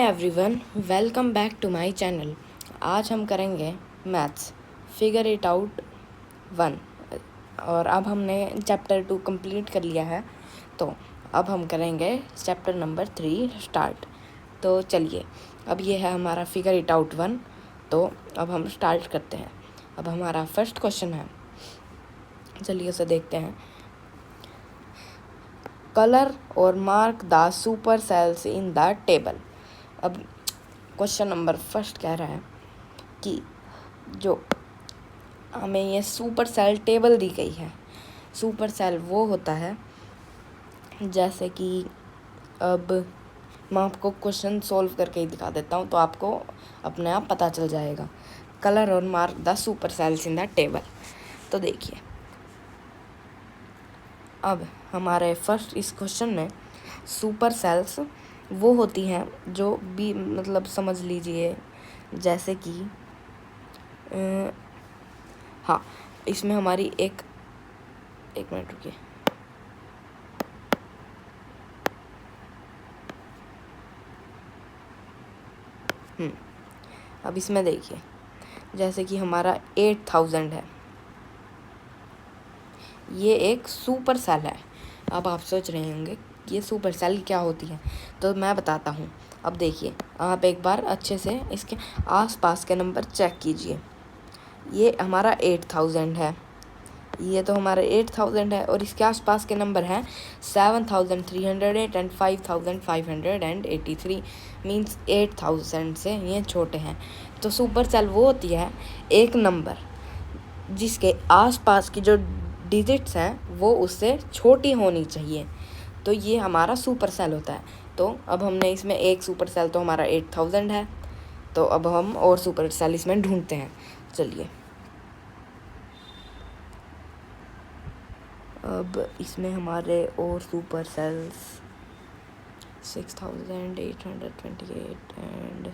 Everyone, welcome back to my channel. आज हम करेंगे मैथ्स फिगर इट आउट 1 और अब हमने चैप्टर 2 कंप्लीट कर लिया है, तो अब हम करेंगे चैप्टर नंबर 3 स्टार्ट। तो चलिए, अब ये है हमारा फिगर इट आउट 1, तो अब हम स्टार्ट करते हैं। अब हमारा फर्स्ट क्वेश्चन है, चलिए उसे देखते हैं। कलर और mark the super cells in the table. अब क्वेश्चन नंबर फर्स्ट कह रहा है कि जो हमें ये सुपर सेल टेबल दी गई है, सुपर सेल वो होता है जैसे कि, अब मैं आपको क्वेश्चन सॉल्व करके ही दिखा देता हूँ तो आपको अपने आप पता चल जाएगा। कलर और mark the super cells in the table. तो देखिए, अब हमारे फर्स्ट इस क्वेश्चन में सुपर सेल्स वो होती हैं जो भी, मतलब समझ लीजिए जैसे कि हाँ, इसमें हमारी एक मिनट रुकिए। अब इसमें देखिए, जैसे कि हमारा 8000 है, ये एक सुपर सेल है। अब आप सोच रहे होंगे ये सुपर सेल क्या होती है, तो मैं बताता हूँ। अब देखिए, आप एक बार अच्छे से इसके आसपास के नंबर चेक कीजिए। ये हमारा 8000 है, ये तो हमारा 8000 है, और इसके आसपास के नंबर हैं 7308 एंड 5583, मीन्स 8000 से ये छोटे हैं। तो सुपर सेल वो होती है एक नंबर जिसके आसपास की जो डिजिट्स हैं वो उससे छोटी होनी चाहिए, तो ये हमारा सुपर सेल होता है। तो अब हमने इसमें एक सुपर सेल, तो हमारा 8000 है, तो अब हम और सुपर सेल इसमें ढूंढते हैं। चलिए, अब इसमें हमारे और सुपर सेल्स 6828 एंड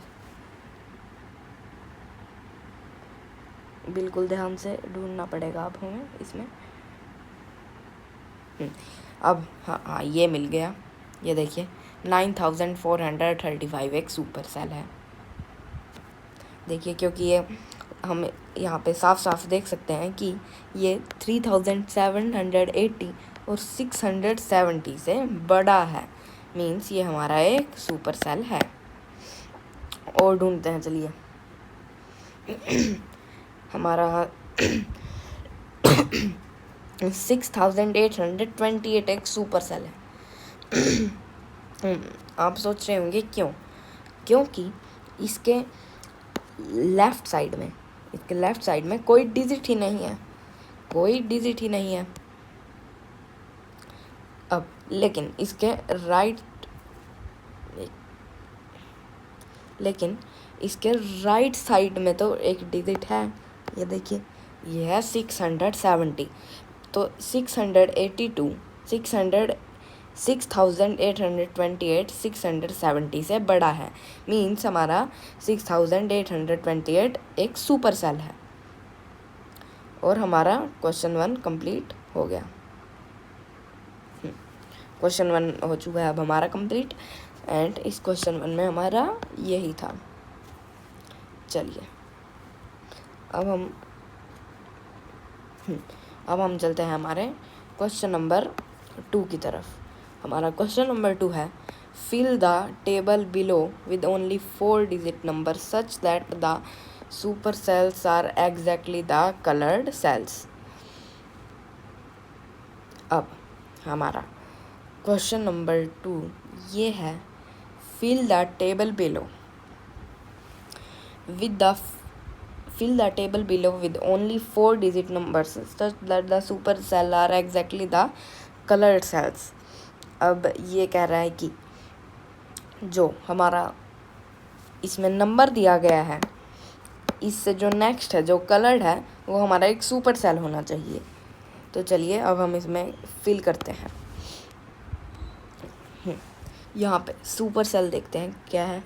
बिल्कुल ध्यान से ढूंढना पड़ेगा अब हमें इसमें। अब हाँ, ये मिल गया। ये देखिए 9435 एक सुपर सेल है। देखिए, क्योंकि ये हम यहाँ पे साफ साफ देख सकते हैं कि ये 3780 और 670 से बड़ा है, मीन्स ये हमारा एक सुपर सेल है। और ढूंढते हैं, चलिए। हमारा 6828 एक सुपर सेल है। आप सोच रहे होंगे क्यों? क्योंकि इसके लेफ्ट साइड में कोई डिजिट ही नहीं है, अब लेकिन इसके राइट साइड में तो एक डिजिट है। ये देखिए, ये है 670, तो 6828 670 से बड़ा है, मीन्स हमारा 6828 एक सुपर सेल है। और हमारा क्वेश्चन 1 कंप्लीट हो गया। क्वेश्चन 1 हो चुका है अब हमारा कंप्लीट, एंड इस क्वेश्चन 1 में हमारा यही था। चलिए, अब हम चलते हैं हमारे क्वेश्चन नंबर 2 की तरफ। हमारा क्वेश्चन नंबर 2 है, fill the table below with only 4 digit number such that the super cells are exactly the coloured cells. अब हमारा क्वेश्चन नंबर 2 ये है, fill the table below with only 4 digit numbers such that the super cell are exactly the colored cells। अब ये कह रहा है कि जो हमारा इसमें नंबर दिया गया है, इससे जो नेक्स्ट है, जो कलर्ड है, वो हमारा एक सुपर सेल होना चाहिए। तो चलिए, अब हम इसमें फिल करते हैं। यहाँ पे सुपर सेल देखते हैं क्या है।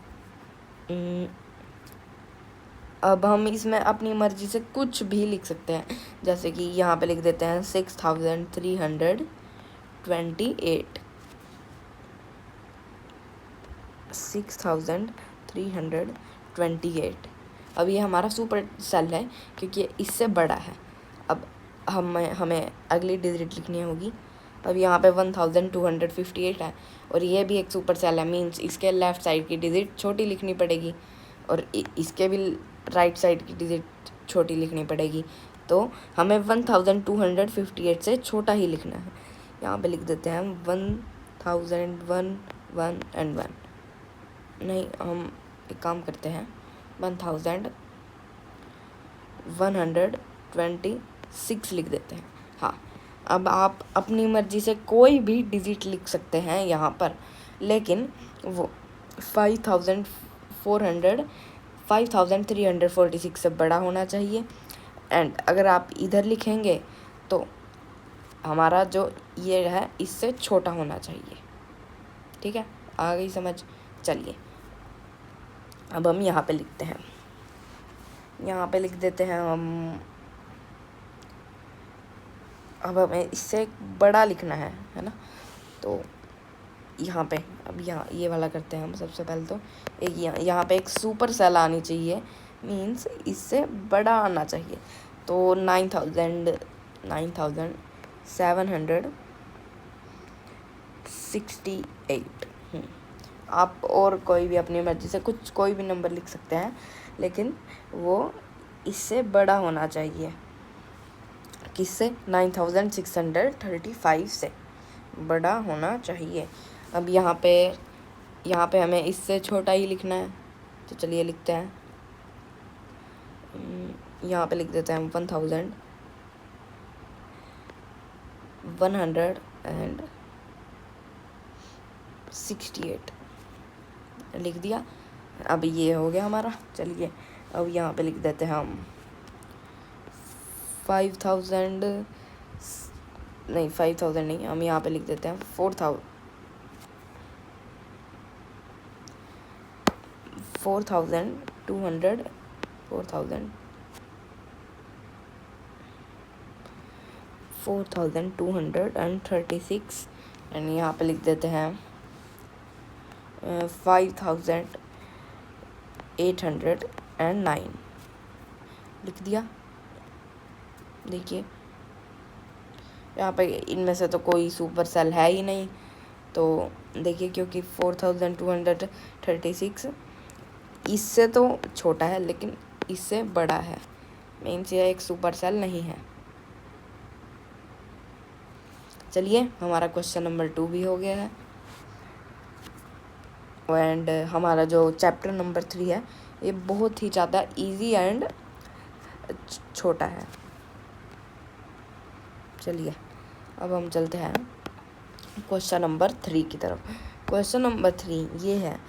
अब हम इसमें अपनी मर्जी से कुछ भी लिख सकते हैं, जैसे कि यहाँ पे लिख देते हैं 6328 6000 1328। अब ये हमारा सुपर सेल है क्योंकि ये इससे बड़ा है। अब हमें अगली डिजिट लिखनी होगी। अब यहाँ पे 1258 है और ये भी एक सुपर सेल है, मीन्स इसके लेफ़्ट साइड की डिजिट छोटी लिखनी पड़ेगी और इसके भी राइट साइड की डिजिट छोटी लिखनी पड़ेगी। तो हमें 1258 से छोटा ही लिखना है। यहाँ पे लिख देते हैं 1000 1 1 and 1। नहीं, हम एक काम करते हैं 1126 लिख देते हैं। हाँ, अब आप अपनी मर्ज़ी से कोई भी डिजिट लिख सकते हैं यहाँ पर, लेकिन वो 5346 से बड़ा होना चाहिए। एंड अगर आप इधर लिखेंगे तो हमारा जो ये है इससे छोटा होना चाहिए। ठीक है, आ गई समझ? चलिए अब हम यहाँ पे लिखते हैं, यहाँ पे लिख देते हैं हम। अब हमें इससे बड़ा लिखना है ना? तो यहाँ पे अब यहाँ ये वाला करते हैं हम। सबसे पहले तो एक यहाँ पे एक सुपर सेल आनी चाहिए, मीन्स इससे बड़ा आना चाहिए। तो 9768। आप और कोई भी अपनी मर्ज़ी से कोई भी नंबर लिख सकते हैं, लेकिन वो इससे बड़ा होना चाहिए। किससे? 9635 से बड़ा होना चाहिए। अब यहाँ पे हमें इससे छोटा ही लिखना है, तो चलिए लिखते हैं। यहाँ पे लिख देते हैं 1168 लिख दिया। अब ये हो गया हमारा। चलिए अब यहाँ पे लिख देते हैं हम 5000 नहीं, 5000 नहीं, हम यहाँ पे लिख देते हैं 4000 4236 एंड यहाँ पे लिख देते हैं 5809 लिख दिया। देखिए यहाँ पे इनमें से तो कोई सुपर सेल है ही नहीं, तो देखिए क्योंकि 4236 इससे तो छोटा है लेकिन इससे बड़ा है, मीन्स यह एक सुपर सेल नहीं है। चलिए हमारा क्वेश्चन नंबर 2 भी हो गया है। एंड हमारा जो चैप्टर नंबर 3 है ये बहुत ही ज़्यादा इजी एंड छोटा है। चलिए अब हम चलते हैं क्वेश्चन नंबर 3 की तरफ। क्वेश्चन नंबर 3 ये है,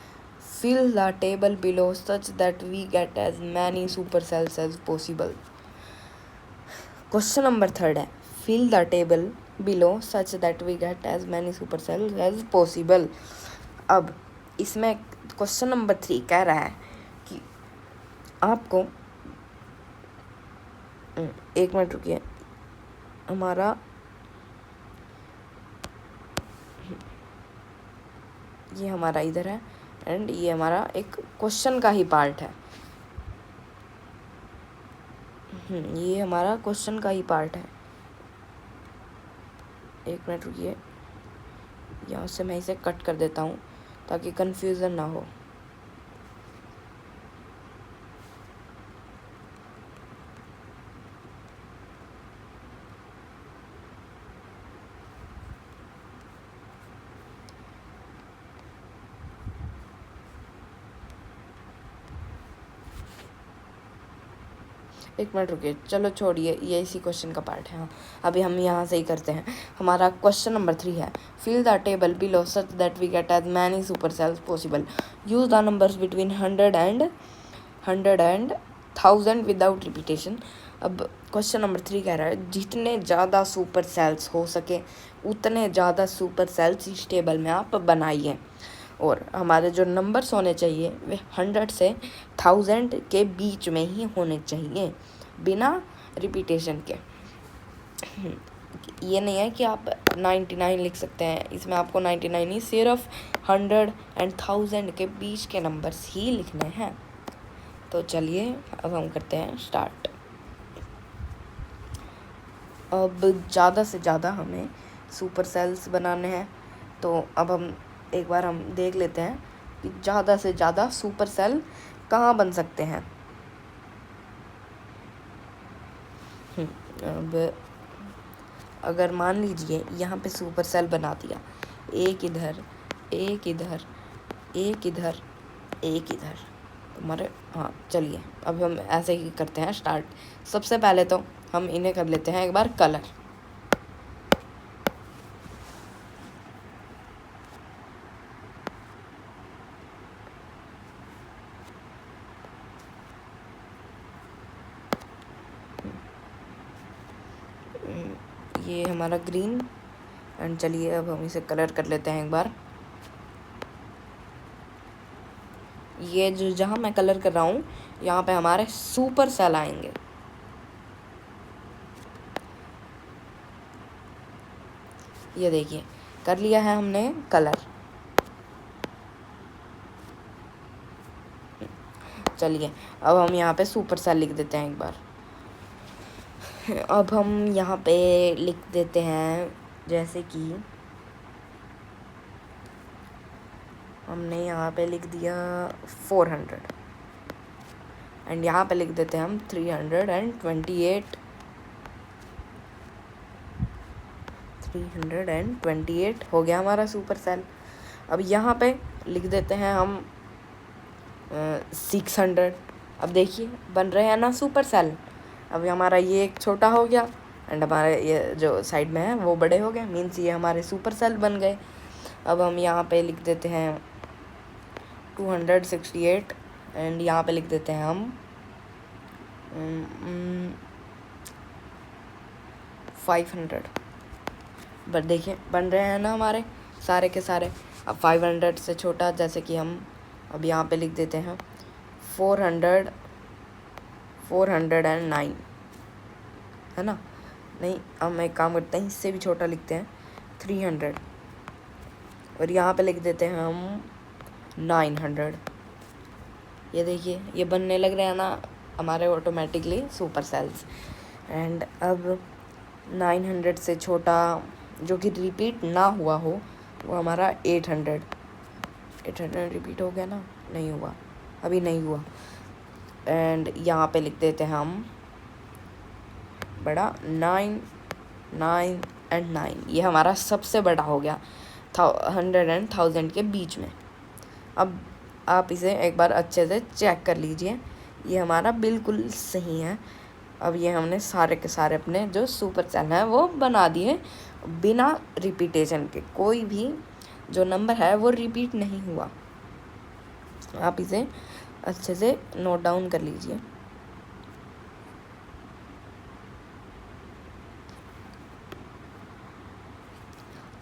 fill the table below such that we get as many super cells as possible। Question number 3 है, fill the table below such that we get as many super cells as possible। अब इसमें question number 3 कह रहा है कि आपको एक minute रुकिए, हमारा ये हमारा इधर है एंड ये हमारा एक क्वेश्चन का ही पार्ट है। ये हमारा क्वेश्चन का ही पार्ट है। एक मिनट रुकिए, यहाँ से मैं इसे कट कर देता हूँ ताकि कंफ्यूजन ना हो। एक मिनट रुकिए, चलो छोड़िए, ये इसी क्वेश्चन का पार्ट है। हाँ, अभी हम यहाँ से ही करते हैं। हमारा क्वेश्चन नंबर 3 है, fill the table below such that we get as many super cells possible, use the numbers between 100 and 1000 without repetition. अब क्वेश्चन नंबर 3 कह रहा है, जितने ज़्यादा सुपर सेल्स हो सके उतने ज़्यादा सुपर सेल्स इस टेबल में आप बनाइए, और हमारे जो नंबर्स होने चाहिए वे 100 से 1000 के बीच में ही होने चाहिए, बिना रिपीटेशन के। ये नहीं है कि आप 99 लिख सकते हैं, इसमें आपको 99 ही सिर्फ 100 एंड 1000 के बीच के नंबर्स ही लिखने हैं। तो चलिए अब हम करते हैं स्टार्ट। अब ज़्यादा से ज़्यादा हमें सुपर सेल्स बनाने हैं, तो अब हम एक बार हम देख लेते हैं कि ज़्यादा से ज़्यादा सुपर सेल कहाँ बन सकते हैं। अब अगर मान लीजिए यहाँ पे सुपर सेल बना दिया, एक इधर, एक इधर, एक इधर, एक इधर, हमारे हाँ चलिए अब हम ऐसे ही करते हैं स्टार्ट। सबसे पहले तो हम इन्हें कर लेते हैं एक बार कलर। ये हमारा ग्रीन, एंड चलिए अब हम इसे कलर कर लेते हैं एक बार। ये जो जहाँ मैं कलर कर रहा हूँ यहाँ पे हमारे सुपर सेल आएंगे। ये देखिए कर लिया है हमने कलर। चलिए अब हम यहाँ पे सुपर सेल लिख देते हैं एक बार। अब हम यहाँ पे लिख देते हैं, जैसे कि हमने यहाँ पे लिख दिया 400, एंड यहाँ पे लिख देते हैं हम 328 हो गया हमारा सुपर सेल। अब यहाँ पे लिख देते हैं हम 600। अब देखिए बन रहे हैं ना सुपर सेल। अब हमारा ये एक छोटा हो गया एंड हमारे ये जो साइड में है वो बड़े हो गए, मीन्स ये हमारे सुपर सेल बन गए। अब हम यहाँ पे लिख देते हैं 268, एंड यहाँ पे लिख देते हैं हम 500। बट देखिए बन रहे हैं ना हमारे सारे के सारे। अब 500 से छोटा, जैसे कि हम अब यहाँ पे लिख देते हैं 409, है ना। नहीं, हम एक काम करते हैं, इससे भी छोटा लिखते हैं 300, और यहाँ पे लिख देते हैं हम 900। ये देखिए ये बनने लग रहे हैं ना हमारे ऑटोमेटिकली सुपर सेल्स। एंड अब 900 से छोटा जो कि रिपीट ना हुआ हो वो हमारा 800 रिपीट हो गया ना, नहीं हुआ, अभी नहीं हुआ। एंड यहाँ पे लिख देते हैं हम बड़ा 9 एंड 9। ये हमारा सबसे बड़ा हो गया 100 एंड 1000 के बीच में। अब आप इसे एक बार अच्छे से चेक कर लीजिए, ये हमारा बिल्कुल सही है। अब ये हमने सारे के सारे अपने जो सुपर सेल हैं वो बना दिए बिना रिपीटेशन के। कोई भी जो नंबर है वो रिपीट नहीं हुआ। आप इसे अच्छे से नोट डाउन कर लीजिए।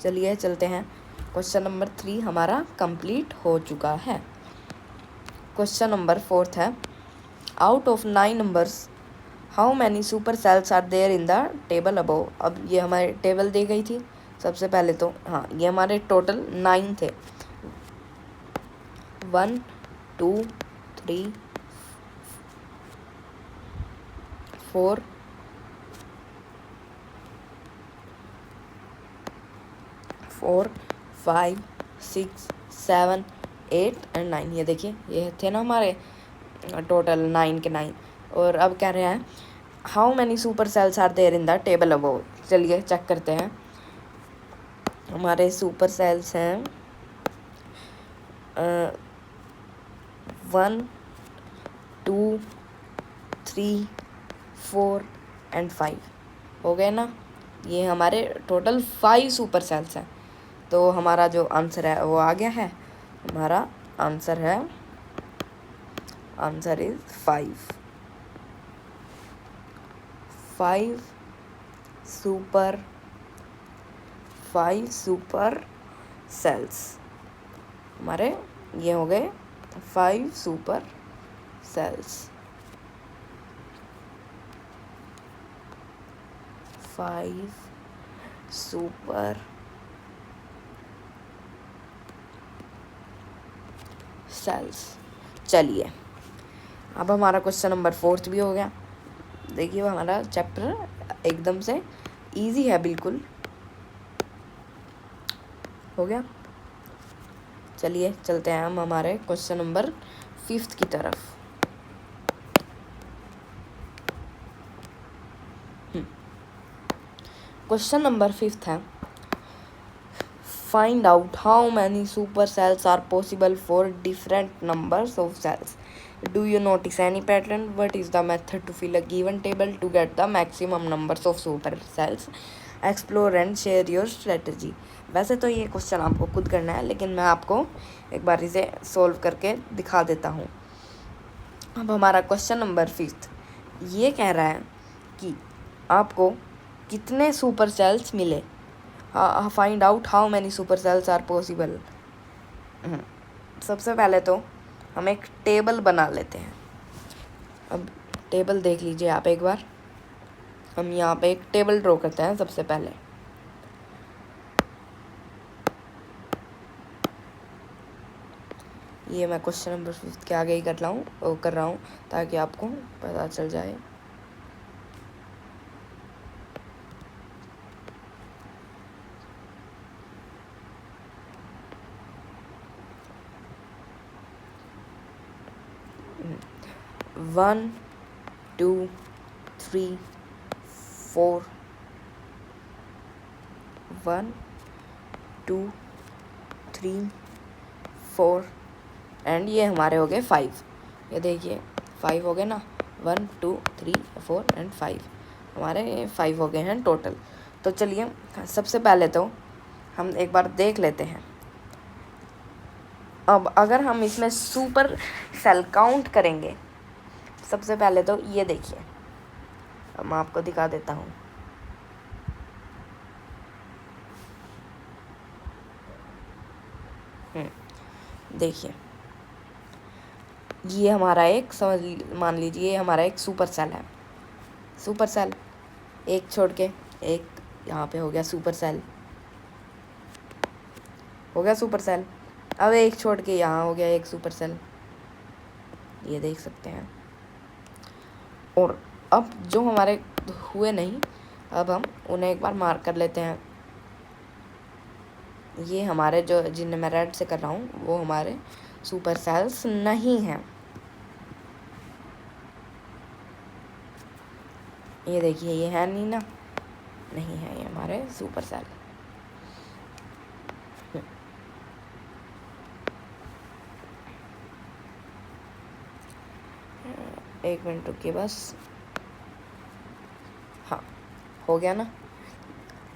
चलिए चलते हैं, क्वेश्चन नंबर 3 हमारा कंप्लीट हो चुका है। क्वेश्चन नंबर 4 है, out of 9 numbers how many super cells are there in the table above. अब ये हमारे टेबल दी गई थी सबसे पहले तो, हाँ ये हमारे टोटल 9 थे। 1 2 3 4 4 5 6 7 8 एंड 9। ये देखिए ये थे ना हमारे टोटल 9 के 9। और अब कह रहे हैं how many super cells are there in the table above. चलिए चेक करते हैं। हमारे सुपर सेल्स हैं 1 2 3 4 एंड 5 हो गए ना। ये हमारे टोटल 5 सुपर सेल्स हैं। तो हमारा जो आंसर है वो आ गया है। हमारा आंसर है, आंसर इज 5 सुपर सेल्स। हमारे ये हो गए 5 सुपर सेल्स। 5 super sales. चलिए, अब हमारा क्वेश्चन नंबर 4 भी हो गया। देखिए हमारा चैप्टर एकदम से इजी है, बिल्कुल हो गया। चलिए चलते हैं हम हमारे क्वेश्चन नंबर 5 की तरफ। क्वेश्चन नंबर 5 है, find out how many supercells are possible for different numbers of cells. Do you notice any pattern? What is the method to fill a given table to get the maximum numbers of supercells? Explore and share your strategy. वैसे तो ये question आपको खुद करना है, लेकिन मैं आपको एक बार इसे सॉल्व करके दिखा देता हूँ। अब हमारा क्वेश्चन नंबर 5 ये कह रहा है कि आपको कितने सुपर सेल्स मिले। Find out how many super cells are possible. सबसे पहले तो हम एक टेबल बना लेते हैं। अब टेबल देख लीजिए आप एक बार। हम यहाँ पे एक टेबल ड्रॉ करते हैं सबसे पहले। ये मैं क्वेश्चन नंबर 5 के आगे ही कर रहा हूँ ताकि आपको पता चल जाए। वन 2 3 4 1 2 3 4 एंड ये हमारे हो गए 5। ये देखिए 5 हो गए ना, 1 2 3 4 एंड 5, हमारे 5 हो गए हैं टोटल। तो चलिए सबसे पहले तो हम एक बार देख लेते हैं। अब अगर हम इसमें सुपर सेल काउंट करेंगे, सबसे पहले तो ये देखिए, अब मैं आपको दिखा देता हूँ। देखिए ये हमारा एक मान लीजिए ये हमारा एक सुपर सेल है। सुपर सेल एक छोड़ के एक यहाँ पे हो गया सुपर सेल, हो गया सुपर सेल। अब एक छोड़ के यहाँ हो गया एक सुपर सेल, ये देख सकते हैं। और अब जो हमारे हुए नहीं, अब हम उन्हें एक बार मार्क कर लेते हैं। ये हमारे जो जिन्हें मैं रेड से कर रहा हूँ वो हमारे सुपर सेल्स नहीं हैं। ये देखिए ये है नहीं ना, नहीं है ये हमारे सुपर सेल। एक मिनट रुकिए बस। हाँ हो गया ना।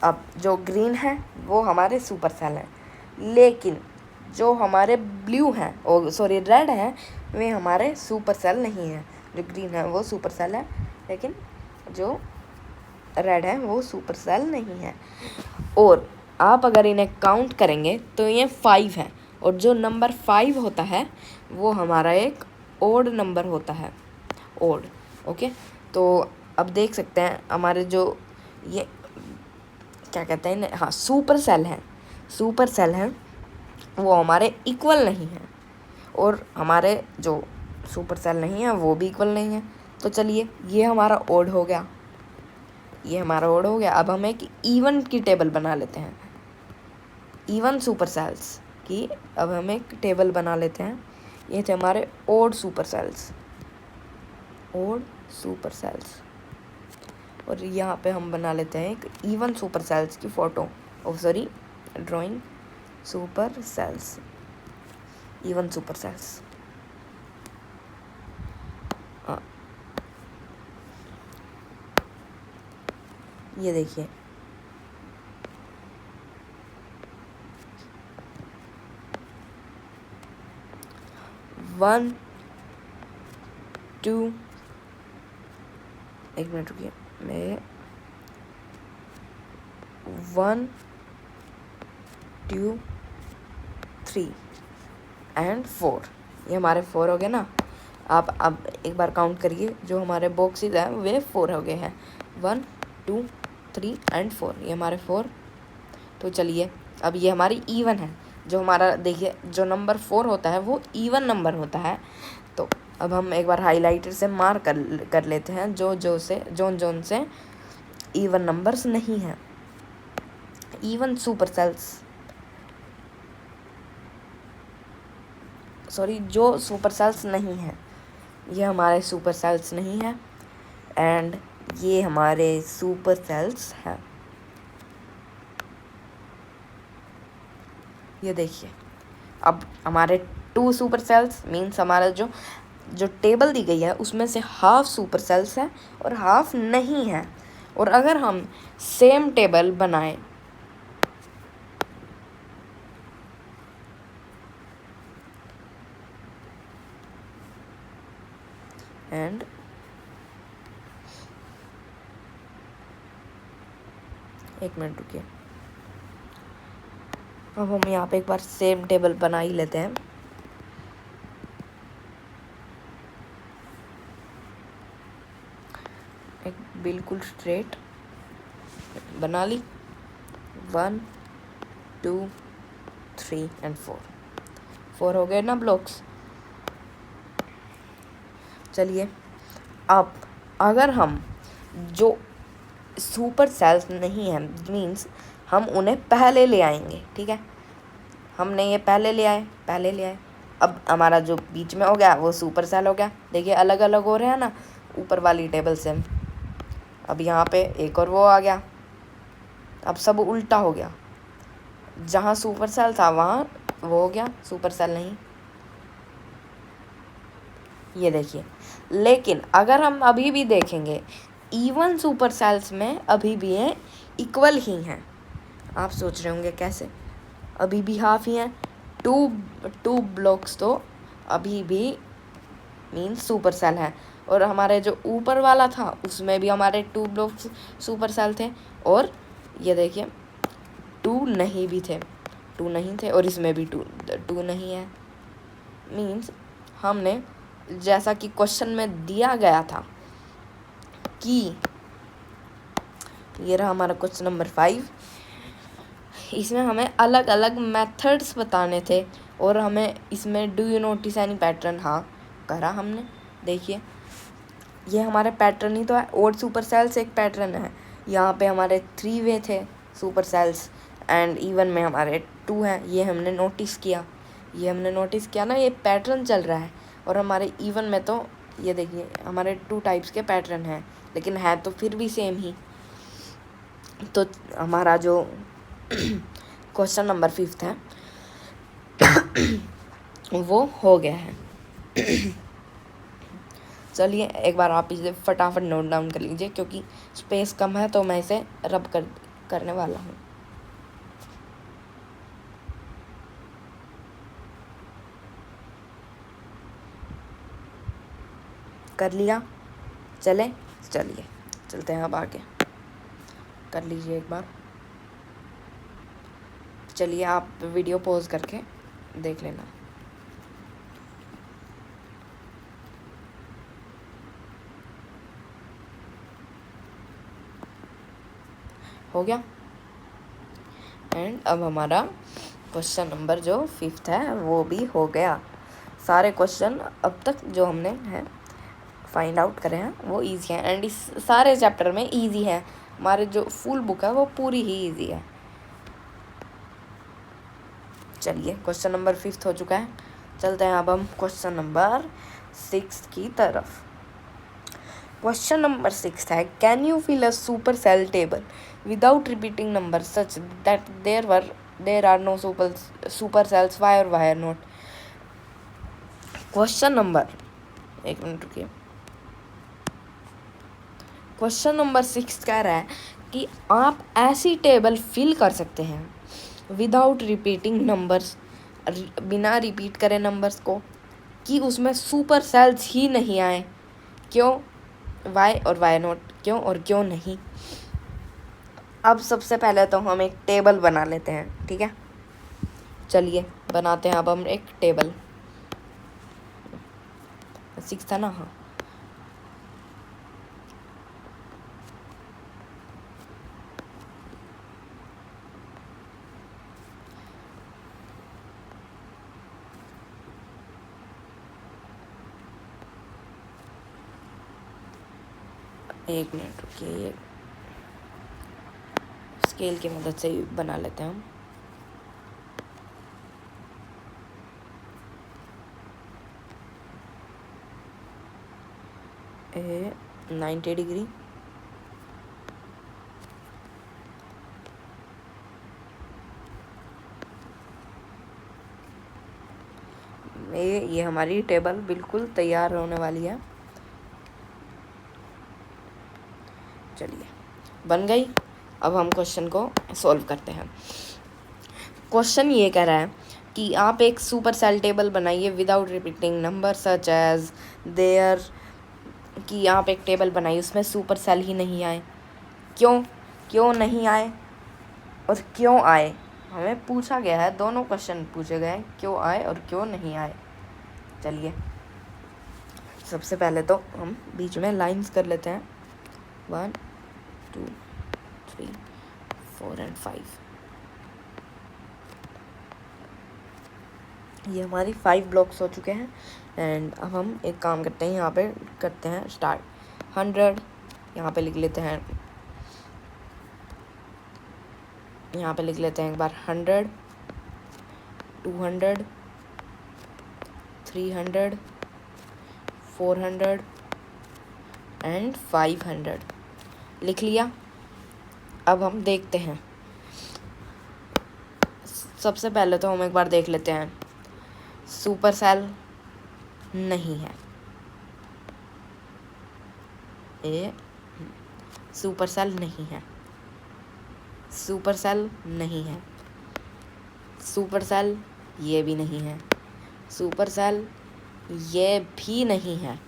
अब जो ग्रीन है वो हमारे सुपर सेल हैं, लेकिन जो हमारे ब्लू हैं और सॉरी रेड हैं वे हमारे सुपर सेल नहीं हैं। जो ग्रीन है वो सुपर सेल है, लेकिन जो रेड है वो सुपर सेल नहीं है। और आप अगर इन्हें काउंट करेंगे तो ये 5 है, और जो नंबर 5 होता है वो हमारा एक ओड नंबर होता है, ओड। ओके, तो अब देख सकते हैं हमारे जो ये क्या कहते हैं, हाँ सुपर सेल हैं, सुपर सेल हैं वो हमारे इक्वल नहीं हैं, और हमारे जो सुपर सेल नहीं है वो भी इक्वल नहीं है। तो चलिए ये हमारा ओड हो गया, ये हमारा ओड हो गया। अब हम एक इवन की टेबल बना लेते हैं, इवन सुपर सेल्स की। अब हम एक टेबल बना लेते हैं। ये थे हमारे odd super cells, odd super cells. और यहाँ पे हम बना लेते हैं एक इवन सुपर सेल्स की photo, sorry drawing super cells, even super cells. ये देखिए वन टू, एक मिनट रुकिए, मैं 1 2 3 एंड 4, ये हमारे 4 हो गए ना। आप अब एक बार काउंट करिए, जो हमारे बॉक्सेस हैं वे 4 हो गए हैं। 1 2 3 एंड 4, ये हमारे 4 तो चलिए, अब ये हमारी इवन है। जो हमारा देखिए जो नंबर 4 होता है वो इवन नंबर होता है। तो अब हम एक बार हाईलाइटर से मार्क कर लेते हैं जोन से इवन नंबर्स नहीं हैं, इवन सुपर सेल्स, सॉरी जो सुपर सेल्स नहीं है, ये हमारे सुपर सेल्स नहीं है एंड ये हमारे सुपर सेल्स हैं। ये देखिए, अब हमारे 2 सुपर सेल्स मीन्स हमारा जो टेबल दी गई है उसमें से हाफ सुपर सेल्स है और हाफ नहीं है। और अगर हम सेम टेबल बनाएं एंड एक मिनट रुकिए, अब हम यहाँ पे एक बार सेम टेबल बना ही लेते हैं। एक बिल्कुल स्ट्रेट बना ली, 1 2 3 एंड 4 हो गए ना ब्लॉक्स। चलिए, अब अगर हम जो सुपर सेल्स नहीं है मीन्स हम उन्हें पहले ले आएंगे, ठीक है। हमने ये पहले ले आए, अब हमारा जो बीच में हो गया वो सुपर सेल हो गया। देखिए अलग अलग हो रहे हैं ना ऊपर वाली टेबल से। अब यहाँ पे एक और वो आ गया, अब सब उल्टा हो गया, जहाँ सुपर सेल था वहाँ वो हो गया सुपर सेल नहीं। ये देखिए, लेकिन अगर हम अभी भी देखेंगे इवन सुपर सेल्स में अभी भी ये इक्वल ही हैं। आप सोच रहे होंगे कैसे, अभी भी हाफ ही हैं। टू ब्लॉक्स तो अभी भी मीन्स सुपर सेल है, और हमारे जो ऊपर वाला था उसमें भी हमारे 2 ब्लॉक्स सुपर सेल थे, और ये देखिए 2 नहीं भी थे, 2 नहीं थे, और इसमें भी 2 नहीं है। मीन्स हमने जैसा कि क्वेश्चन में दिया गया था कि ये रहा हमारा क्वेश्चन नंबर 5, इसमें हमें अलग अलग मेथड्स बताने थे और हमें इसमें do you notice any pattern, हाँ करा हमने। देखिए ये हमारे पैटर्न ही तो है, और सुपर सेल्स एक पैटर्न है। यहाँ पे हमारे 3 वे थे सुपर सेल्स एंड इवन में हमारे 2 हैं, ये हमने नोटिस किया ना, ये पैटर्न चल रहा है। और हमारे इवन में तो ये देखिए हमारे 2 टाइप्स के पैटर्न हैं, लेकिन है तो फिर भी सेम ही। तो हमारा जो क्वेश्चन नंबर 5 है वो हो गया है। चलिए एक बार आप इसे फटाफट नोट डाउन कर लीजिए, क्योंकि स्पेस कम है तो मैं इसे रब करने वाला हूँ। कर लिया? चलिए चलते हैं अब आगे। कर लीजिए एक बार, चलिए आप वीडियो पॉज करके देख लेना। हो गया। एंड अब हमारा क्वेश्चन नंबर जो 5 है वो भी हो गया। सारे क्वेश्चन अब तक जो हमने हैं फाइंड आउट करे हैं वो इजी हैं, एंड इस सारे चैप्टर में इजी है। हमारे जो फुल बुक है वो पूरी ही इजी है। चलिए क्वेश्चन नंबर 5 हो चुका है, चलते हैं अब हम क्वेश्चन नंबर 6 की तरफ। क्वेश्चन नंबर 6 है, can you fill a super cell table without repeating number such that there are no super cells, Y और Y are not. Question number, एक मिनट रुकिए, क्वेश्चन नंबर 6 कह रहा है कि आप ऐसी टेबल फिल कर सकते हैं विदाउट रिपीटिंग नंबर्स, बिना रिपीट करें नंबर्स को, कि उसमें सुपर सेल्स ही नहीं आए। क्यों? वाई और वाई नॉट, क्यों और क्यों नहीं। अब सबसे पहले तो हम एक टेबल बना लेते हैं, ठीक है। चलिए बनाते हैं अब हम एक टेबल। 6 था ना, हाँ। एक मिनट रुकिए, ये स्केल की मदद से बना लेते हैं हम। ए 90 डिग्री, ये हमारी टेबल बिल्कुल तैयार होने वाली है। चलिए बन गई। अब हम क्वेश्चन को सॉल्व करते हैं। क्वेश्चन ये कह रहा है कि आप एक सुपर सेल टेबल बनाइए without repeating number such as there, कि आप एक टेबल बनाइए उसमें सुपर सेल ही नहीं आए। क्यों नहीं आए और क्यों आए, हमें पूछा गया है। दोनों क्वेश्चन पूछे गए हैं, क्यों आए और क्यों नहीं आए। चलिए सबसे पहले तो हम बीच में लाइंस कर लेते हैं, 1 2 3 4 एंड 5। ये हमारी 5 ब्लॉक्स हो चुके हैं। एंड अब हम एक काम करते हैं, यहाँ पे करते हैं स्टार्ट 100, यहाँ पे लिख लेते हैं, यहाँ पे लिख लेते हैं एक बार 100, 200, 300, 400 एंड 500 लिख लिया। अब हम देखते हैं, सबसे पहले तो हम एक बार देख लेते हैं, सुपर सेल नहीं है, ये सुपर सेल नहीं है, सुपर सेल नहीं है, सुपर सेल ये भी नहीं है, सुपर सेल ये भी नहीं है।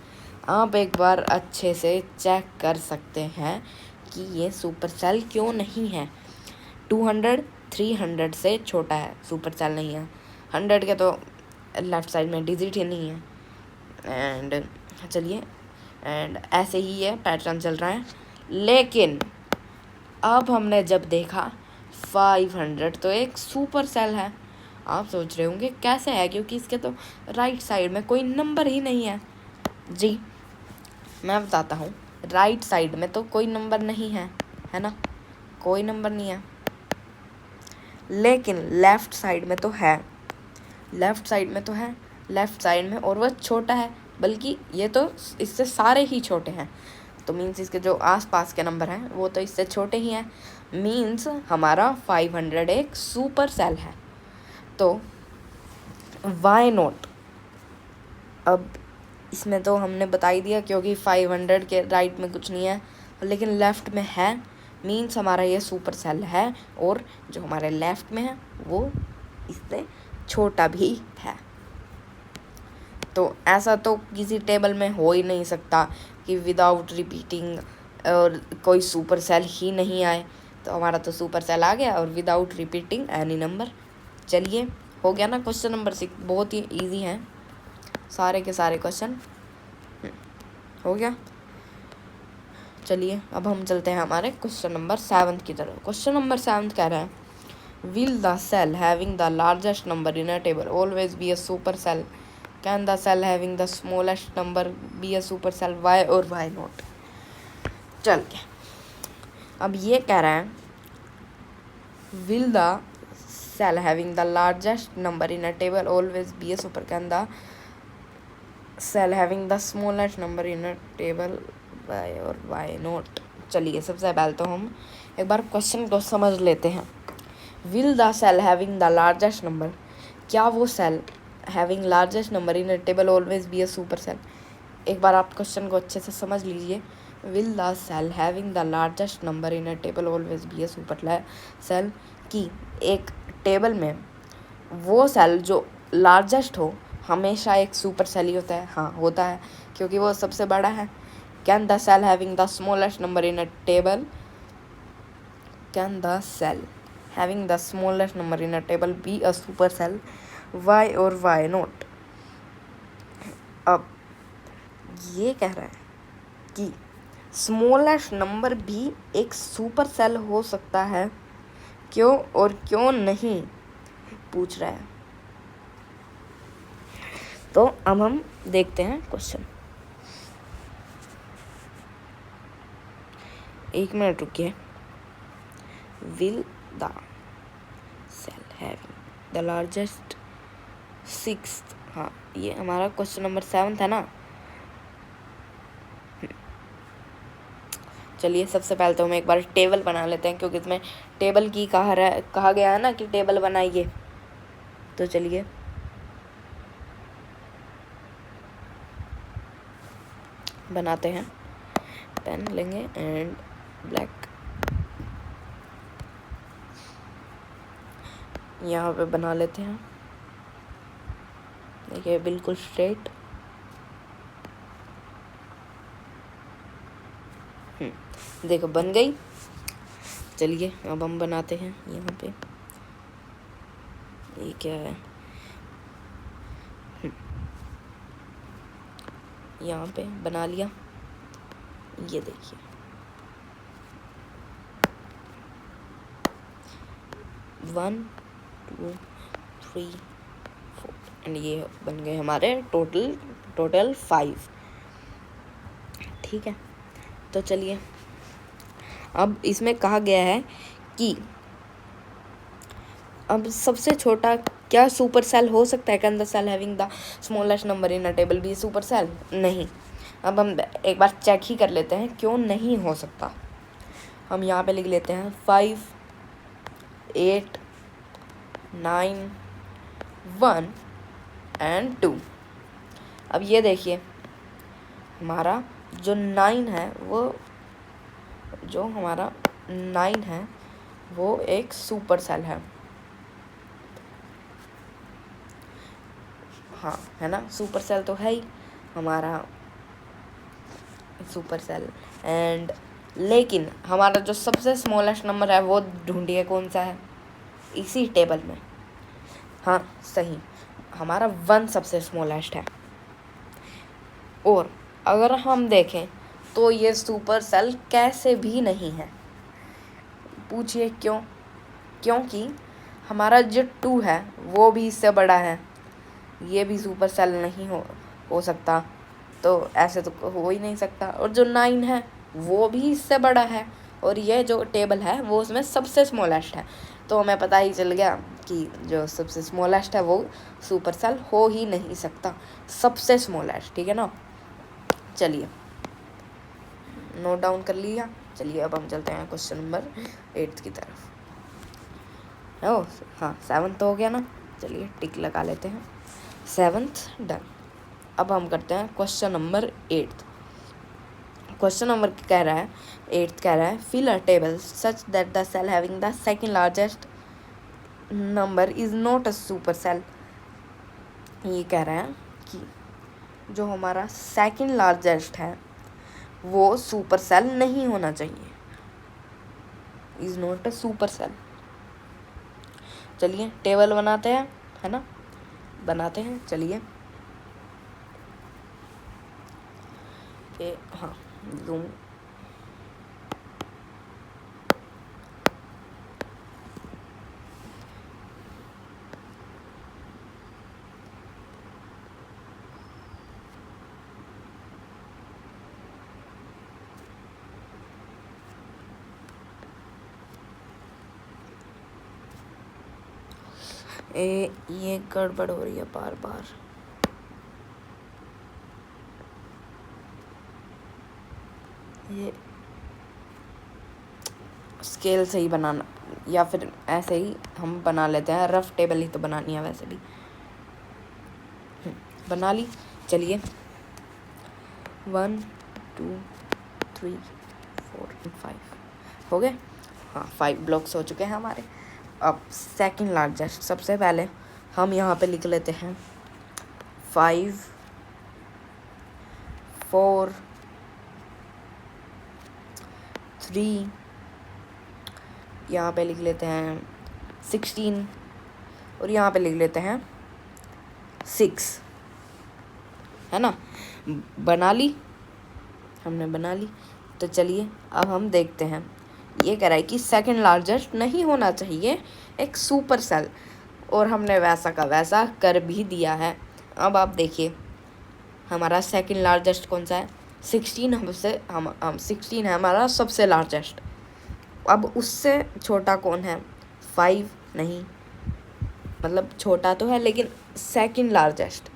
आप एक बार अच्छे से चेक कर सकते हैं कि ये सुपर सेल क्यों नहीं है। 200 300 से छोटा है, सुपर सेल नहीं है। 100 के तो लेफ्ट साइड में डिजिट ही नहीं है। एंड चलिए, एंड ऐसे ही ये पैटर्न चल रहा है। लेकिन अब हमने जब देखा 500 तो एक सुपर सेल है। आप सोच रहे होंगे कैसे है, क्योंकि इसके तो राइट साइड में कोई नंबर ही नहीं है। जी मैं बताता हूँ, राइट साइड में तो कोई नंबर नहीं है, है ना, कोई नंबर नहीं है। लेकिन लेफ़्ट साइड में तो है, लेफ़्ट साइड में तो है, लेफ़्ट साइड में, और वह छोटा है, बल्कि ये तो इससे सारे ही छोटे हैं। तो मीन्स इसके जो आसपास के नंबर हैं वो तो इससे छोटे ही हैं। मीन्स हमारा 500 एक सुपर सेल है। तो वाई नॉट, अब इसमें तो हमने बता ही दिया, क्योंकि 500 के राइट में कुछ नहीं है लेकिन लेफ़्ट में है, मीन्स हमारा ये सुपर सेल है। और जो हमारे लेफ़्ट में है वो इससे छोटा भी है। तो ऐसा तो किसी टेबल में हो ही नहीं सकता कि विदाउट रिपीटिंग और कोई सुपर सेल ही नहीं आए। तो हमारा तो सुपर सेल आ गया और विदाउट रिपीटिंग एनी नंबर। चलिए हो गया ना क्वेश्चन नंबर 6, बहुत ही इजी है सारे के सारे क्वेश्चन, हो गया। चलिए अब हम चलते हैं हमारे क्वेश्चन नंबर 7 की तरफ। क्वेश्चन नंबर 7 कह रहा है, will the cell having the largest number in a table always be a super cell, can the cell having the smallest number be a super cell, why और why not. चलिए अब ये कह रहा है, will the cell having the largest number in a table always be a super, can the cell having the smallest number in a table, why और why not. चलिए सबसे पहले तो हम एक बार क्वेश्चन को समझ लेते हैं। Will the cell having the largest number, क्या वो cell having largest number in a table always be a super cell. एक बार आप क्वेश्चन को अच्छे से समझ लीजिए। Will the cell having the largest number in a table always be a super cell, कि एक टेबल में वो सेल जो लार्जेस्ट हो हमेशा एक सुपर सेल ही होता है। हाँ होता है, क्योंकि वो सबसे बड़ा है। Can the cell having the smallest number in a table, can the cell having the smallest number in a table be a super cell, why और वाई नॉट। अब ये कह रहा है कि स्मॉलेस्ट नंबर भी एक सुपर सेल हो सकता है, क्यों और क्यों नहीं पूछ रहा है। तो अब हम देखते हैं क्वेश्चन। एक मिनट रुकिए। Will the cell having the largest sixth, हाँ ये हमारा क्वेश्चन नंबर 7 है ना। चलिए सबसे पहले तो हम एक बार टेबल बना लेते हैं, क्योंकि इसमें टेबल की कहा गया है ना कि टेबल बनाइए। तो चलिए बनाते हैं। पेन लेंगे एंड ब्लैक, यहाँ पे बना लेते हैं। देखिए बिल्कुल स्ट्रेट। देखो बन गई। चलिए अब हम बनाते हैं यहाँ पे। ये क्या है? यहाँ पे बना लिया। ये देखिए 1 2 3 4 एंड ये बन गए हमारे टोटल 5। ठीक है, तो चलिए अब इसमें कहा गया है कि अब सबसे छोटा क्या सुपर सेल हो सकता है? Can the cell having the smallest number in a table be super cell? नहीं। अब हम एक बार चेक ही कर लेते हैं क्यों नहीं हो सकता। हम यहाँ पे लिख लेते हैं 5 8 9 1 एंड 2। अब ये देखिए हमारा जो 9 है वो एक सुपर सेल है। हाँ है ना, सुपर सेल तो है ही हमारा सुपर सेल। एंड लेकिन हमारा जो सबसे स्मॉलेस्ट नंबर है वो ढूंढिए कौन सा है इसी टेबल में। हाँ सही, हमारा 1 सबसे स्मॉलेस्ट है। और अगर हम देखें तो ये सुपर सेल कैसे भी नहीं है। पूछिए क्यों? क्योंकि हमारा जो 2 है वो भी इससे बड़ा है, ये भी सुपर सेल नहीं हो सकता, तो ऐसे तो हो ही नहीं सकता। और जो 9 है वो भी इससे बड़ा है, और ये जो टेबल है वो उसमें सबसे स्मॉलेस्ट है। तो हमें पता ही चल गया कि जो सबसे स्मॉलेस्ट है वो सुपर सेल हो ही नहीं सकता, सबसे स्मॉलेस्ट। ठीक है ना, चलिए नोट डाउन कर लिया। चलिए अब हम चलते हैं क्वेश्चन नंबर 8 की तरफ। ओह हाँ 7 तो हो गया ना, चलिए टिक लगा लेते हैं। 7th done. अब हम करते हैं क्वेश्चन नंबर 8। क्वेश्चन नंबर कह रहा है 8th कह रहा है fill a table such that the cell having the second largest number is not a super cell. ये कह रहा है कि जो हमारा सेकंड लार्जेस्ट है वो सुपर सेल नहीं होना चाहिए, is not a super cell. चलिए टेबल बनाते हैं, है ना, बनाते हैं। चलिए हाँ जूम, ये गड़बड़ हो रही है बार बार। ये स्केल से ही बनाना या फिर ऐसे ही हम बना लेते हैं, रफ टेबल ही तो बनानी है वैसे भी। बना ली। चलिए 1 2 3 4 5 हो गए। हाँ 5 ब्लॉक्स हो चुके हैं हमारे। अब सेकंड लार्जेस्ट, सबसे पहले हम यहाँ पे लिख लेते हैं 5 4 3, यहाँ पे लिख लेते हैं 16 और यहाँ पे लिख लेते हैं 6, है ना। बना ली, हमने बना ली। तो चलिए अब हम देखते हैं। ये कह रहा है कि सेकंड लार्जेस्ट नहीं होना चाहिए एक सुपर सेल, और हमने वैसा का वैसा कर भी दिया है। अब आप देखिए हमारा सेकंड लार्जेस्ट कौन सा है, 16 हम 16 है हमारा सबसे लार्जेस्ट। अब उससे छोटा कौन है? 5 नहीं, मतलब छोटा तो है लेकिन सेकंड लार्जेस्ट।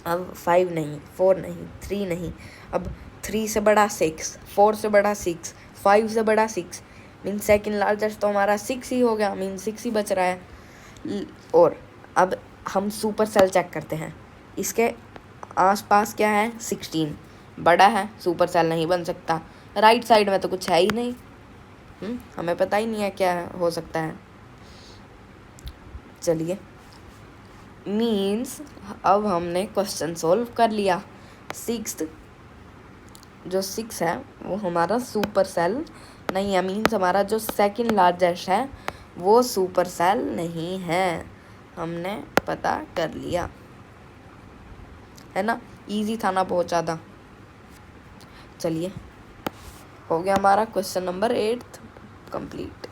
अब 5 नहीं, 4 नहीं, 3 नहीं, अब 3 से बड़ा 6, 4 से बड़ा 6, 5 से बड़ा 6, मीन सेकंड लार्जेस्ट तो हमारा 6 ही हो गया, मीन 6 ही बच रहा है। और अब हम सुपर सेल चेक करते हैं, इसके आसपास क्या है? 16 बड़ा है, सुपर सेल नहीं बन सकता। राइट साइड में तो कुछ है ही नहीं, हमें पता ही नहीं है क्या हो सकता है। चलिए, मीन्स अब हमने क्वेश्चन सोल्व कर लिया। 6th जो 6 है वो हमारा सुपर सेल नहीं है, मीन्स हमारा जो सेकंड लार्जेस्ट है वो सुपर सेल नहीं है, हमने पता कर लिया, है ना। इजी था ना बहुत ज़्यादा। चलिए, हो गया हमारा क्वेश्चन नंबर 8 कंप्लीट।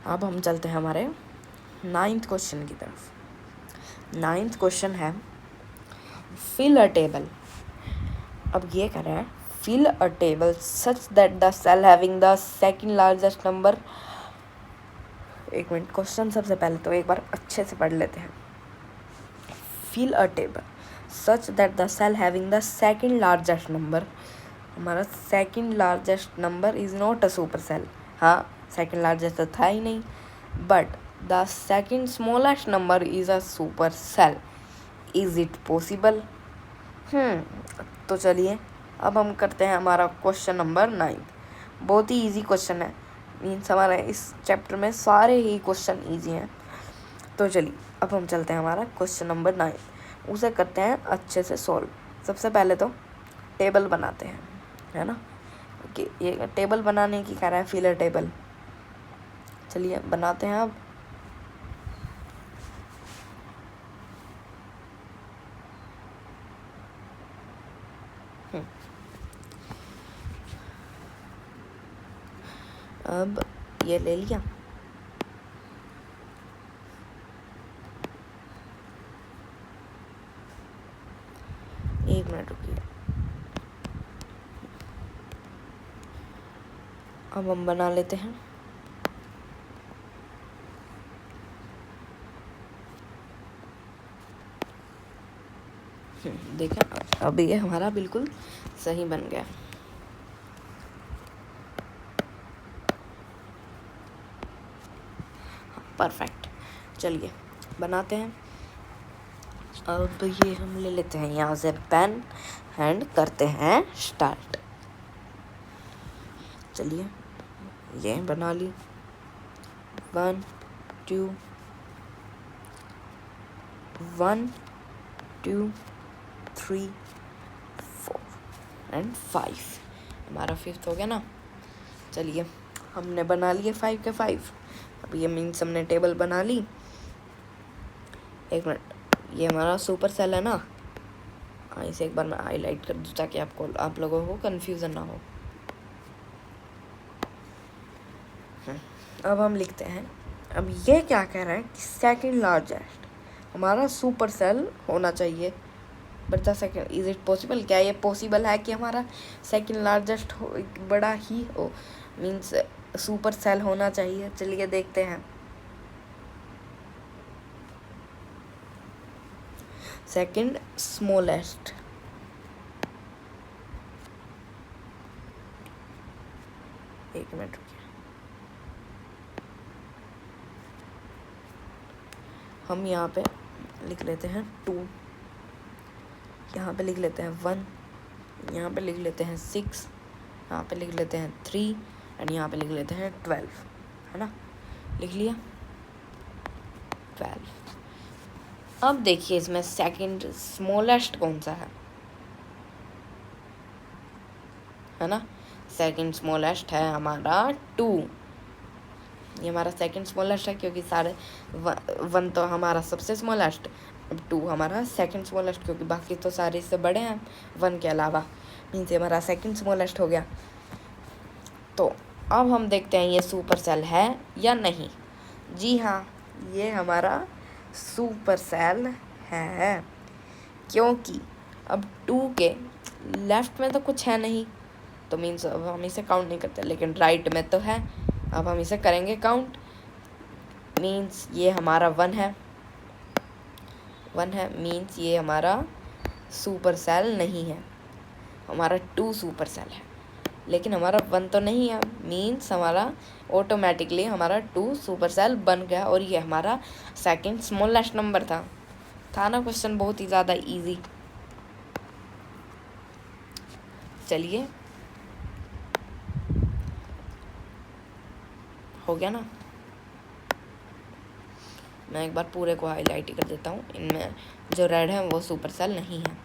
अब हम चलते हैं हमारे 9th क्वेश्चन की तरफ। 9th क्वेश्चन है फिल अ टेबल। अब ये कह रहा है fill a table such that the cell having the second largest number. एक मिनट, क्वेश्चन सबसे पहले तो एक बार अच्छे से पढ़ लेते हैं। Fill a table such that the cell having the second largest number. हमारा second largest number is not a super cell. हाँ, सेकंड लार्जेस्ट तो था ही नहीं, but the second smallest number is a super cell. Is it possible? तो चलिए, अब हम करते हैं हमारा क्वेश्चन नंबर 9। बहुत ही इजी क्वेश्चन है, मीन्स हमारे इस चैप्टर में सारे ही क्वेश्चन इजी हैं। तो चलिए, अब हम चलते हैं हमारा क्वेश्चन नंबर 9, उसे करते हैं अच्छे से सॉल्व। सबसे पहले तो टेबल बनाते हैं, है ना, कि ये टेबल बनाने की कह रहा है फिल अ टेबल। चलिए बनाते हैं। अब ये ले लिया, एक मिनट रुकिए। अब हम बना लेते हैं। देखें, अब ये हमारा बिल्कुल सही बन गया। परफेक्ट। चलिए बनाते हैं। अब ये हम ले लेते हैं यहाँ से पेन एंड करते हैं स्टार्ट। चलिए, ये बना ली। 1 2 1 2 3 4 एंड 5। हमारा 5th हो गया ना। चलिए, हमने बना लिए 5 के 5। अब ये मीन्स हमने टेबल बना ली। एक मिनट, ये हमारा सुपर सेल है ना, इसे एक बार मैं हाईलाइट कर दूँ ताकि आप लोगों को कंफ्यूजन ना हो। अब हम लिखते हैं। अब ये क्या कह रहा है कि सेकंड लार्जेस्ट हमारा सुपर सेल होना चाहिए, but the second is it possible? क्या ये पॉसिबल है कि हमारा सेकंड लार्जेस्ट हो, बड़ा ही हो, मीन्स सुपर सेल होना चाहिए? चलिए देखते हैं। सेकंड स्मॉलेस्ट, एक मिनट रुकिए, हम यहाँ पे लिख लेते हैं 2, यहाँ पे लिख लेते हैं 1, यहाँ पे लिख लेते हैं 6, यहाँ पे लिख लेते हैं 3 एंड यहाँ पे लिख लेते हैं 12, है ना। लिख लिया 12। अब देखिए इसमें सेकंड स्मॉलेस्ट कौन सा है ना। सेकंड स्मॉलेस्ट है हमारा 2। ये हमारा सेकंड स्मॉलेस्ट है क्योंकि सारे 1 तो हमारा सबसे स्मॉलेस्ट, अब 2 हमारा सेकंड स्मॉलेस्ट क्योंकि बाकी तो सारे इससे बड़े हैं 1 के अलावा, मीन्स हमारा सेकंड स्मॉलेस्ट हो गया। तो अब हम देखते हैं ये सुपर सेल है या नहीं। जी हाँ, ये हमारा सुपर सेल है, क्योंकि अब 2 के लेफ्ट में तो कुछ है नहीं, तो मीन्स अब हम इसे काउंट नहीं करते, लेकिन राइट में तो है, अब हम इसे करेंगे काउंट। मीन्स ये हमारा 1 है, 1 है, मीन्स ये हमारा सुपर सेल नहीं है, हमारा 2 सुपर सेल है, लेकिन हमारा 1 तो नहीं है, मीन्स हमारा ऑटोमेटिकली हमारा 2 सुपर सेल बन गया, और ये हमारा सेकंड स्मॉलेस्ट नंबर था ना। क्वेश्चन बहुत ही ज़्यादा इजी। चलिए, हो गया ना। मैं एक बार पूरे को हाईलाइट ही कर देता हूँ, इनमें जो रेड है वो सुपर सेल नहीं है,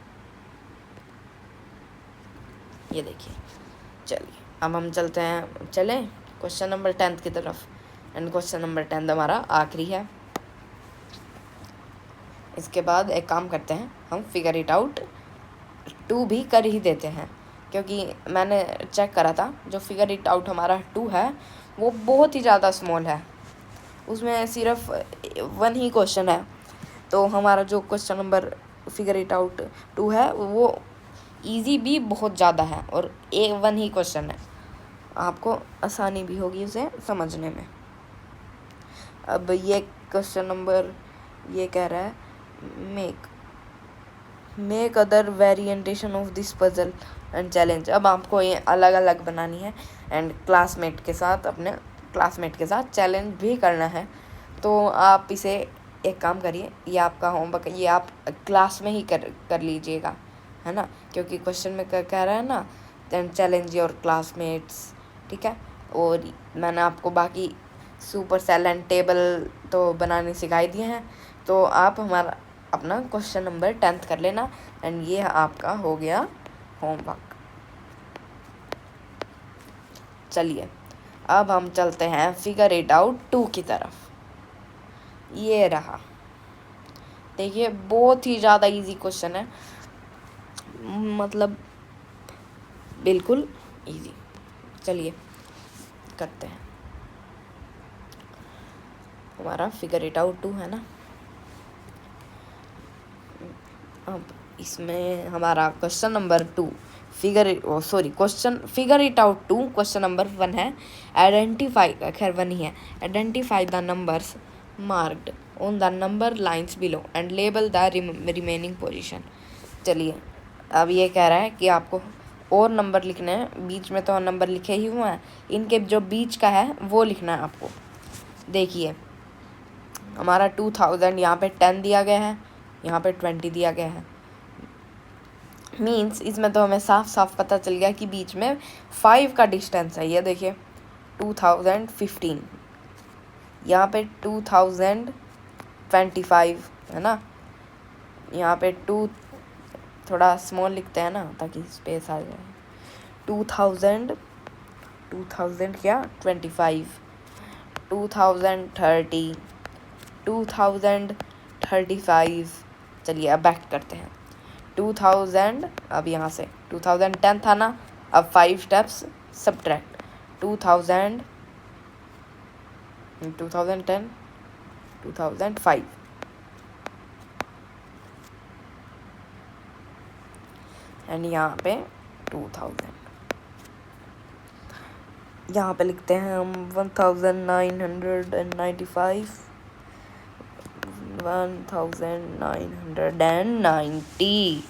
ये देखिए। चलिए, अब हम चलते हैं, चलें क्वेश्चन नंबर 10 की तरफ, एंड क्वेश्चन नंबर 10 हमारा आखिरी है। इसके बाद एक काम करते हैं, हम फिगर इट आउट 2 भी कर ही देते हैं, क्योंकि मैंने चेक करा था, जो फिगर इट आउट हमारा 2 है वो बहुत ही ज़्यादा स्मॉल है, उसमें सिर्फ 1 ही क्वेश्चन है। तो हमारा जो question number figure it out 2 है वो इजी भी बहुत ज़्यादा है, और 1 ही क्वेश्चन है, आपको आसानी भी होगी उसे समझने में। अब ये क्वेश्चन नंबर ये कह रहा है, make other variantation of this puzzle and challenge. अब आपको ये अलग अलग बनानी है, एंड क्लासमेट के साथ, अपने क्लासमेट के साथ चैलेंज भी करना है। तो आप इसे एक काम करिए, ये आपका होमवर्क, ये आप क्लास में ही कर लीजिएगा, है ना, क्योंकि क्वेश्चन में कह रहा है ना, देन चैलेंज योर क्लासमेट्स, ठीक है। और मैंने आपको बाकी सुपर सेल एंड टेबल तो बनाने सिखाई दिए हैं, तो आप हमारा अपना क्वेश्चन नंबर 10 कर लेना, एंड ये आपका हो गया होमवर्क। चलिए, अब हम चलते हैं फिगर इट आउट 2 की तरफ। ये रहा, देखिए बहुत ही ज़्यादा इजी क्वेश्चन है, मतलब बिल्कुल इजी। चलिए करते हैं, हमारा फिगर इट आउट 2 है ना। अब इसमें हमारा question number 2 figure it out 2 question number 1 है, आइडेंटिफाई, खैर 1 ही है, identify the numbers marked on the number lines below and label the remaining position. चलिए, अब ये कह रहा है कि आपको और नंबर लिखने हैं, बीच में तो नंबर लिखे ही हुए हैं, इनके जो बीच का है वो लिखना है आपको। देखिए, हमारा 2000 यहाँ पे 10 दिया गया है, यहाँ पे 20 दिया गया है, मीन्स इसमें तो हमें साफ साफ पता चल गया कि बीच में 5 का डिस्टेंस है। ये देखिए 2015, यहाँ पे 2025 है ना, यहाँ पे 2 थोड़ा स्मॉल लिखते हैं ना ताकि स्पेस आ जाए, 2000 क्या 25, 2030, 2035। चलिए अब बैक करते हैं, 2000, अब यहाँ से 2010 था ना, अब 5 स्टेप्स सब्ट्रैक्ट, 2000, 2010, 2005, एंड यहाँ पे 2000, यहाँ पे लिखते हैं हम 1995, 1990।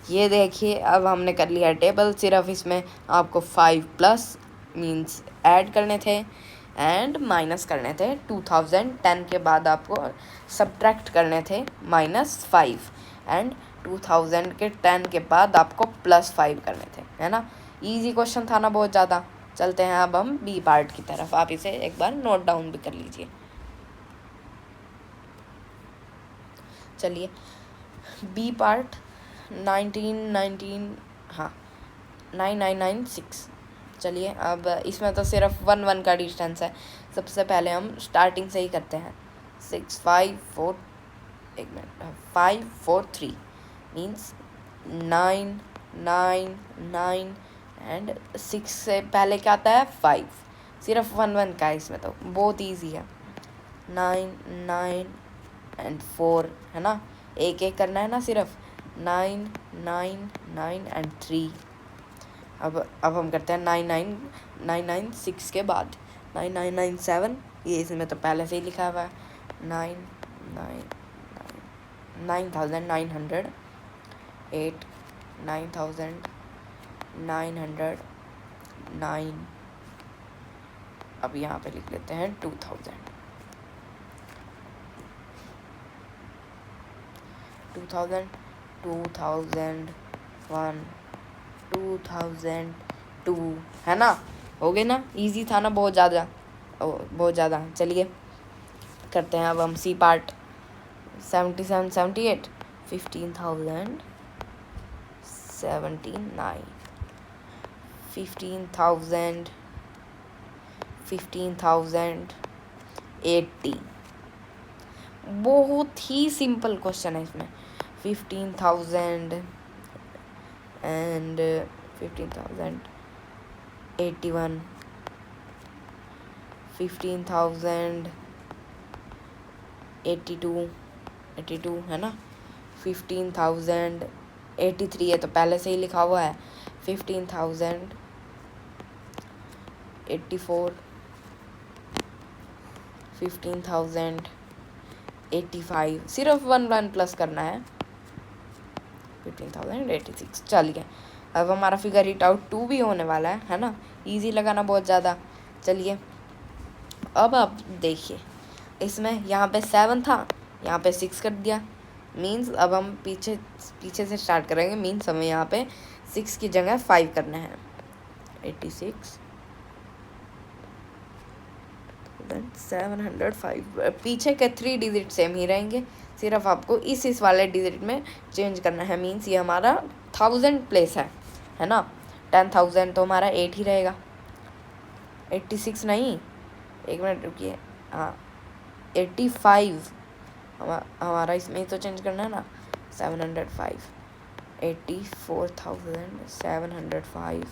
ये देखिए, अब हमने कर लिया टेबल, सिर्फ इसमें आपको 5 प्लस मीन्स ऐड करने थे एंड माइनस करने थे। 2010 के बाद आपको सब्ट्रैक्ट करने थे -5, एंड 2000 के 10 के बाद आपको +5 करने थे, है ना। इजी क्वेश्चन था ना बहुत ज़्यादा। चलते हैं अब हम बी पार्ट की तरफ, आप इसे एक बार नोट डाउन भी कर लीजिए। चलिए, बी पार्ट 1919, हाँ 9996। चलिए, अब इसमें तो सिर्फ 1 का डिस्टेंस है। सबसे पहले हम स्टार्टिंग से ही करते हैं, 6 5 4, एक मिनट, 5 4 3 मीन्स 9 9 9, एंड 6 से पहले क्या आता है 5, सिर्फ 1 का है इसमें, तो बहुत ईजी है। 9 9 एंड 4 है ना, एक एक करना है ना सिर्फ, 9 9 9 एंड 3। अब हम करते हैं 9 9 9 9 6 के बाद 9 9 9 7, ये इसमें तो पहले से ही लिखा हुआ है, 9 9 9,900 8 9,909। अब यहाँ पे लिख लेते हैं 2000 2000 2001 2002 है ना, हो गए ना, इजी था ना बहुत ज़्यादा। चलिए करते हैं अब हम सी पार्ट। 77 78 15,079 15,080। बहुत ही सिंपल क्वेश्चन है इसमें। 15,000 एंड 15,081 15,082 82 है ना, 15,083 है तो पहले से ही लिखा हुआ है, 15,084 15,085, सिर्फ 1 प्लस करना है, 15,086। चलिए अब हमारा फिगर इट आउट 2 भी होने वाला है ना, इजी लगाना बहुत ज़्यादा। चलिए अब आप देखिए, इसमें यहाँ पे 7 था, यहाँ पे 6 कर दिया, मीन्स अब हम पीछे से स्टार्ट करेंगे, मीन्स हमें यहाँ पे 6 की जगह 5 करना है। 86,705, पीछे के 3 डिजिट सेम ही रहेंगे, सिर्फ आपको इस वाले डिजिट में चेंज करना है, मीन्स ये हमारा 1000 प्लेस है ना, 10,000 तो हमारा 8 ही रहेगा, 86 नहीं, एक मिनट रुकिए, हाँ 85 हमारा इसमें ही तो चेंज करना है ना, 705 84,705।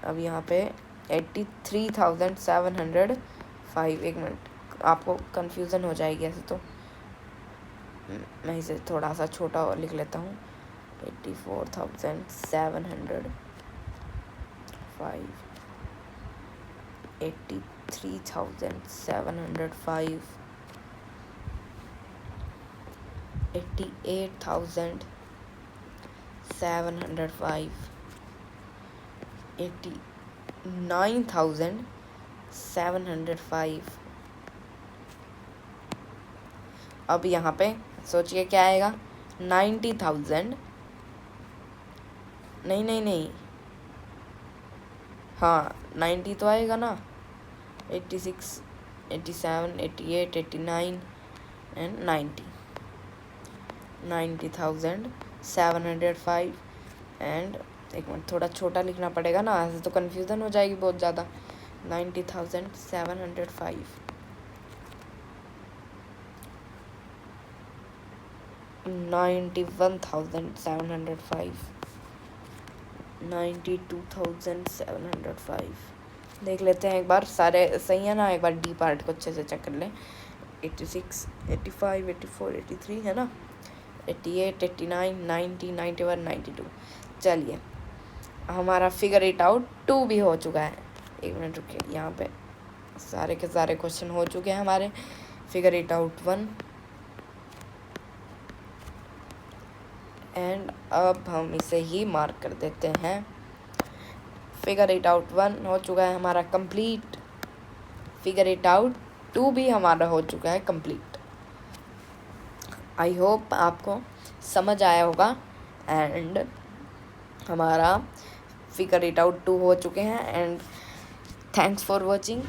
अब यहाँ पे 83,705, एक मिनट आपको कंफ्यूजन हो जाएगी ऐसे तो मैं इसे थोड़ा सा छोटा और लिख लेता हूँ, 84,705 83,705 88,705 89,705। अब यहाँ पे सोचिए क्या आएगा, 90,000, नहीं, हाँ 90 तो आएगा ना, 86 87 88 89 एंड 90, 90,705 एंड एक मिनट थोड़ा छोटा लिखना पड़ेगा ना, ऐसे तो कन्फ्यूज़न हो जाएगी बहुत ज़्यादा, 90,705 91,705 92,705। देख लेते हैं एक बार सारे सही है ना, एक बार डी पार्ट को अच्छे से चेक कर लें, 86 85 84 83 है ना, 88 89 90 91 92। चलिए हमारा फिगर इट आउट 2 भी हो चुका है, एक मिनट रुकिए, यहाँ पे सारे के सारे क्वेश्चन हो चुके हैं हमारे। फिगर इट आउट 1 एंड अब हम इसे ही मार्क कर देते हैं, फिगर इट आउट 1 हो चुका है हमारा कंप्लीट, फिगर इट आउट 2 भी हमारा हो चुका है कंप्लीट। आई होप आपको समझ आया होगा एंड हमारा फिगर इट आउट 2 हो चुके हैं एंड थैंक्स फॉर वॉचिंग।